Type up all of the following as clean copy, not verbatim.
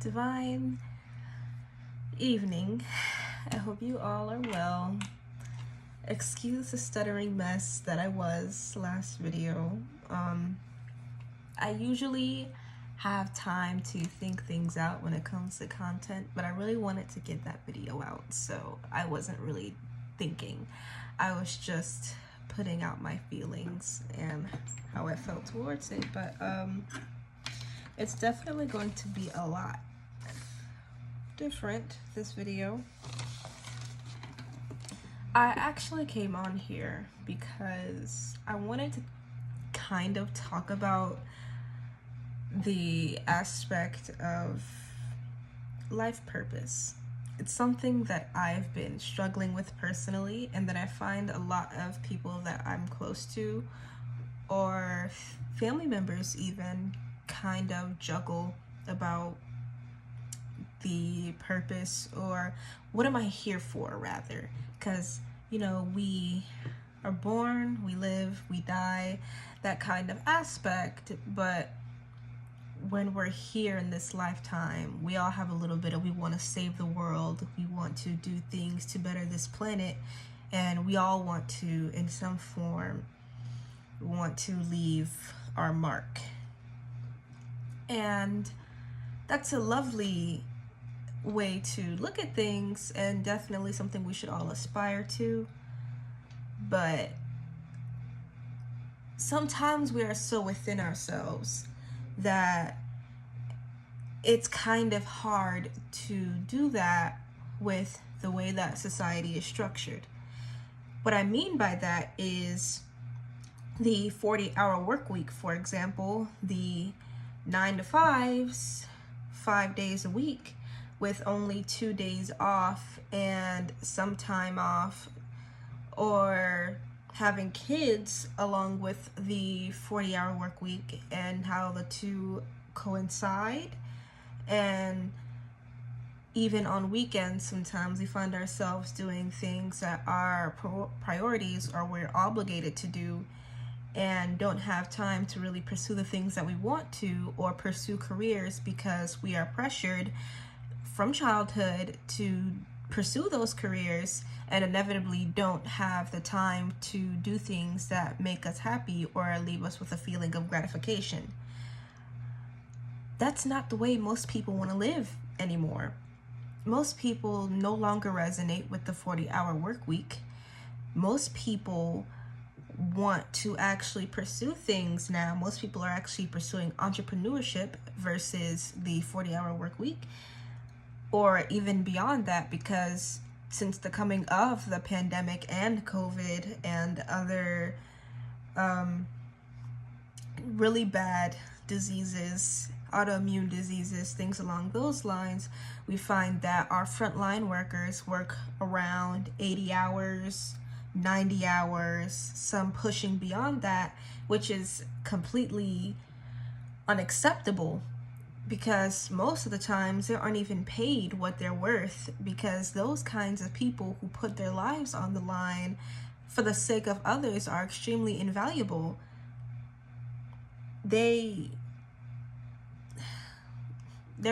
divine evening. I hope you all are well. Excuse the stuttering mess that I was last video. I usually have time to think things out when it comes to content, but I really wanted to get that video out, so I wasn't really thinking. I was just putting out my feelings and how I felt towards it, but it's definitely going to be a lot different, this video. I actually came on here because I wanted to kind of talk about the aspect of life purpose. It's something that I've been struggling with personally, and that I find a lot of people that I'm close to or family members even kind of juggle about the purpose, or what am I here for, rather, because we are born, we live, we die, that kind of aspect, but when we're here in this lifetime, we all have a little bit of, we want to save the world, we want to do things to better this planet, and we all want to, in some form, want to leave our mark. And that's a lovely way to look at things, and definitely something we should all aspire to. But sometimes we are so within ourselves that it's kind of hard to do that with the way that society is structured. What I mean by that is the 40-hour work week, for example, the 9 to 5s, 5 days a week, with only 2 days off and some time off, or having kids along with the 40-hour work week, and how the two coincide. And even on weekends, sometimes we find ourselves doing things that are priorities, or we're obligated to do, and don't have time to really pursue the things that we want to, or pursue careers because we are pressured from childhood to pursue those careers, and inevitably don't have the time to do things that make us happy or leave us with a feeling of gratification. That's not the way most people want to live anymore. Most people no longer resonate with the 40-hour work week. Most people want to actually pursue things now. Most people are actually pursuing entrepreneurship versus the 40-hour work week, or even beyond that, because since the coming of the pandemic and COVID and other really bad diseases, autoimmune diseases, things along those lines, we find that our frontline workers work around 80 hours, 90 hours, some pushing beyond that, which is completely unacceptable, because most of the times they aren't even paid what they're worth, because those kinds of people who put their lives on the line for the sake of others are extremely invaluable. They're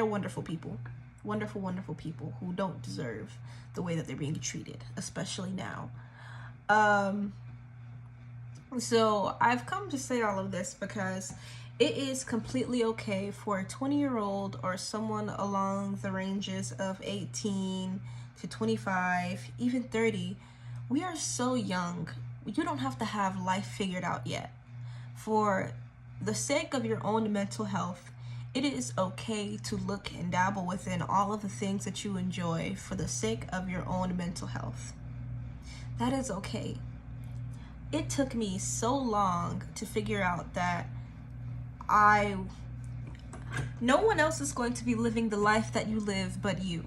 wonderful people, wonderful people who don't deserve the way that they're being treated, especially now. So I've come to say all of this because it is completely okay for a 20-year-old or someone along the ranges of 18 to 25, even 30. We are so young. You don't have to have life figured out yet. For the sake of your own mental health, it is okay to look and dabble within all of the things that you enjoy for the sake of your own mental health. That is okay. It took me so long to figure out that no one else is going to be living the life that you live but you.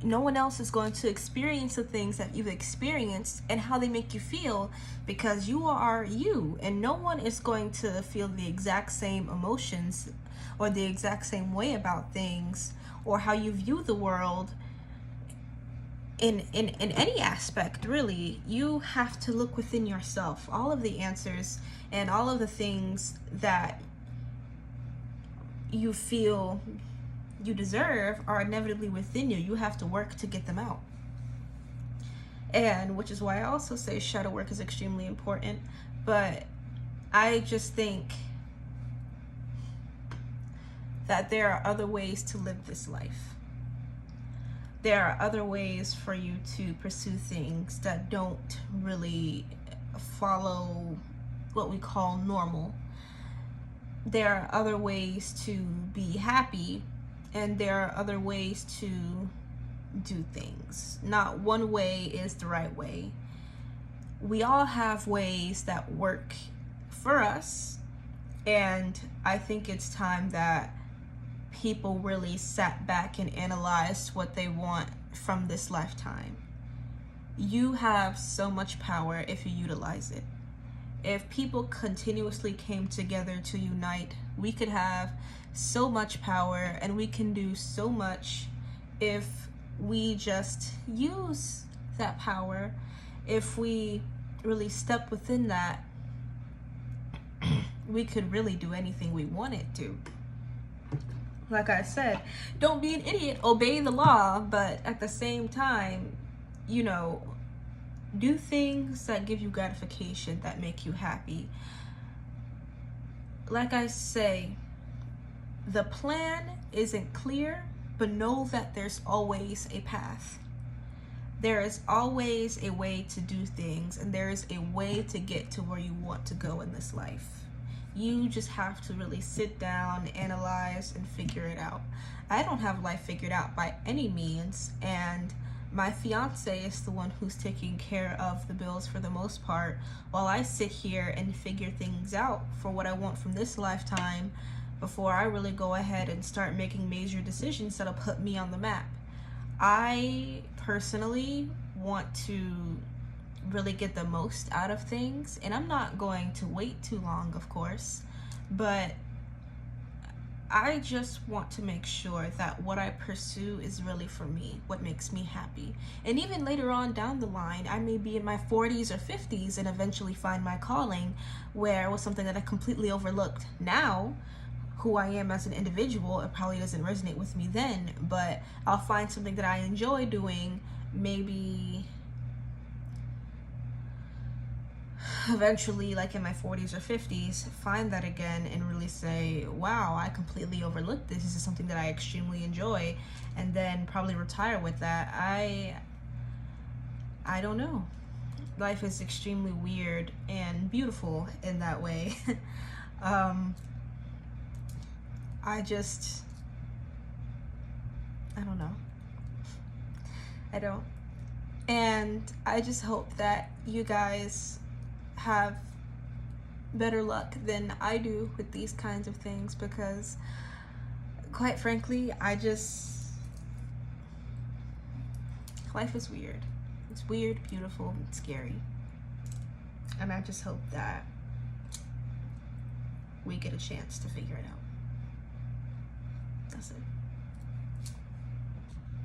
No one else is going to experience the things that you've experienced and how they make you feel, because you are you, and no one is going to feel the exact same emotions or the exact same way about things, or how you view the world in any aspect, really. You have to look within yourself. All of the answers and all of the things that you feel you deserve are inevitably within you. You have to work to get them out. And which is why I also say shadow work is extremely important. But I just think that there are other ways to live this life. There are other ways for you to pursue things that don't really follow what we call normal. There are other ways to be happy, and there are other ways to do things. Not one way is the right way. We all have ways that work for us, and I think it's time that people really sat back and analyzed what they want from this lifetime. You have so much power if you utilize it. If people continuously came together to unite, we could have so much power, and we can do so much if we just use that power. If we really step within that, we could really do anything we wanted to. Like I said, don't be an idiot, obey the law, but at the same time, you know, do things that give you gratification, that make you happy. Like I say, the plan isn't clear, but know that there's always a path. There is always a way to do things, and there is a way to get to where you want to go in this life. You just have to really sit down, analyze, and figure it out. I don't have life figured out by any means, and my fiance is the one who's taking care of the bills for the most part, while I sit here and figure things out for what I want from this lifetime before I really go ahead and start making major decisions that'll put me on the map. I personally want to really get the most out of things, and I'm not going to wait too long, of course, but I just want to make sure that what I pursue is really for me, what makes me happy. And even later on down the line, I may be in my 40s or 50s and eventually find my calling, where it was something that I completely overlooked. Now, who I am as an individual, it probably doesn't resonate with me then, but I'll find something that I enjoy doing, maybe eventually, like in my 40s or 50s, find that again and really say, wow, I completely overlooked this. This is something that I extremely enjoy, and then probably retire with that. I don't know. Life is extremely weird and beautiful in that way. I don't know. I don't. And I just hope that you guys have better luck than I do with these kinds of things, because quite frankly, life is weird. It's weird, beautiful, and scary. And I just hope that we get a chance to figure it out. That's it.